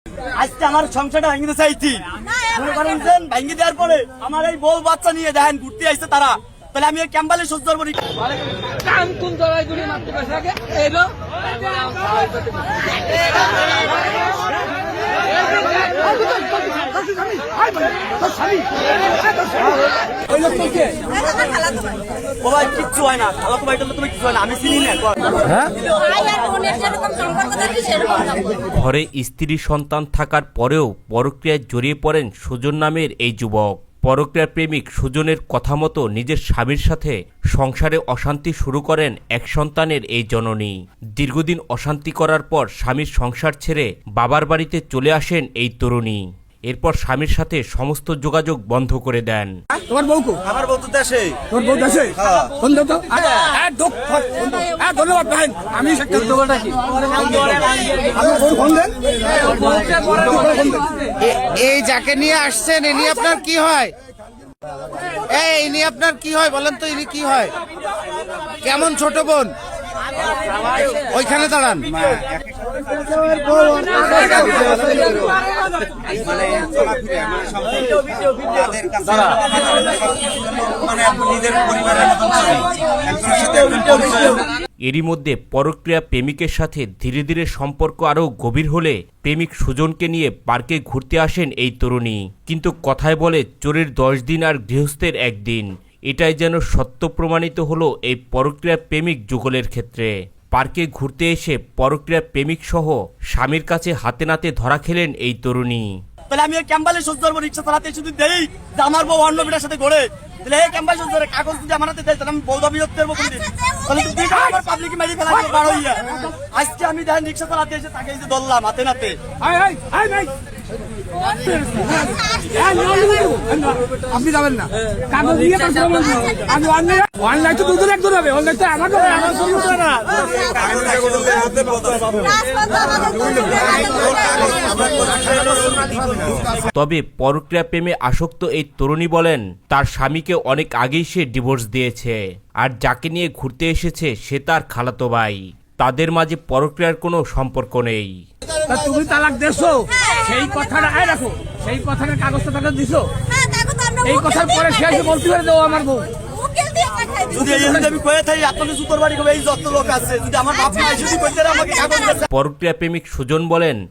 আজকে আমার সংসারটা ভেঙে দিতে চাইছি, মনে করেন ভেঙে দেওয়ার পরে আমার এই বউ বাচ্চা নিয়ে দেখেন ঘুরতে আসছে তারা, তাহলে আমি ক্যাম্পালে সহ্য করবো। কান কোন দড়াই গুলি মারতে পারছে আগে এলো ও ভাই কিচ্ছু হয় না, খালাতো ভাই তুমি কিছু হয় না, আমি চিনি না। ঘরে স্ত্রী সন্তান থাকার পরেও পরক্রিয়ায় জড়িয়ে পড়েন সুজন নামের এই যুবক। পরক্রিয়ার প্রেমিক সুজনের কথা মতো নিজের স্বামীর সাথে সংসারে অশান্তি শুরু করেন এক সন্তানের এই জননী। দীর্ঘদিন অশান্তি করার পর স্বামীর সংসার ছেড়ে বাবার বাড়িতে চলে আসেন এই তরুণী। এরপর স্বামীর সাথে সমস্ত যোগাযোগ বন্ধ করে দেন। তোমার বউকে আমার বউ তো দেশে। তোর বউ দেশে ফোন দাও তো। ধন্যবাদ ভাই, আমি ফোন দেন। এই যাকে নিয়ে আসছেন ইনি আপনার কি হয়? ইনি আপনার কি হয় বলেন তো, ইনি কি হয়? কেমন ছোট বোন? ওইখানে দাঁড়ান। এরই মধ্যে পরক্রিয়া প্রেমিকের সাথে ধীরে ধীরে সম্পর্ক আরও গভীর হলে প্রেমিক সুজনকে নিয়ে পার্কে ঘুরতে আসেন এই তরুণী। কিন্তু কথায় বলে চোরের 10 দিন আর গৃহস্থের 1 দিন, এটাই যেন সত্য প্রমাণিত হলো এই পরক্রিয়া প্রেমিক যুগলের ক্ষেত্রে। পার্কে ঘুরতে এসে পরক্রিয়া প্রেমিক সহ স্বামীর কাছে হাতে নাতে ধরা খেলেন এই তরুণী। তাহলে আমি ক্যাম্পালে সহ্য করবো, রিক্সা চালাতে শুধু দেই যে আমার বউ অন্য বিটার সাথে ঘোরে, তাহলে এই ক্যাম্পালে সহ্য করে কাগজ যদি আমার হাতে দেয় তাহলে আমি বউ দাবি করতে পারবো কোনদিন? তাহলে তুই আমার পাবলিকে মেরে ফেলা বার হইয়া আজকে আমি দেখেন রিক্সা চালাতে এসে তাকে এই যে ধরলাম হাতে নাতে। আপনি যাবেন না, কাগজ দিয়ে আমি অনলাইন তো দুজন একজন হবে, অনলাইন তো আমার না। তবে পরক্রিয়া প্রেমে আসক্ত এই তরুণী বলেন তার স্বামীকে অনেক আগেই সে ডিভোর্স দিয়েছে, আর যাকে নিয়ে ঘুরতে এসেছে সে তার খালাতো ভাই। তাদের মাঝে পরক্রিয়ার কোনো সম্পর্ক নেই। তুমি তালাক দেছো, সেই কথাটা রাখো, সেই কথাটা কাগজটা তাকে দিছো, এই কথার পরে সে এসে বলতে পারে দেবো আমার বউ। যদি আমি কয়ে থাকি আপনাদের জুতোর বাড়ি এই যত লোক আছে, যদি আমার বাপ মা যদি কইতে আমাকে কাগজ। পরক্রিয়া প্রেমিক সুজন বলেন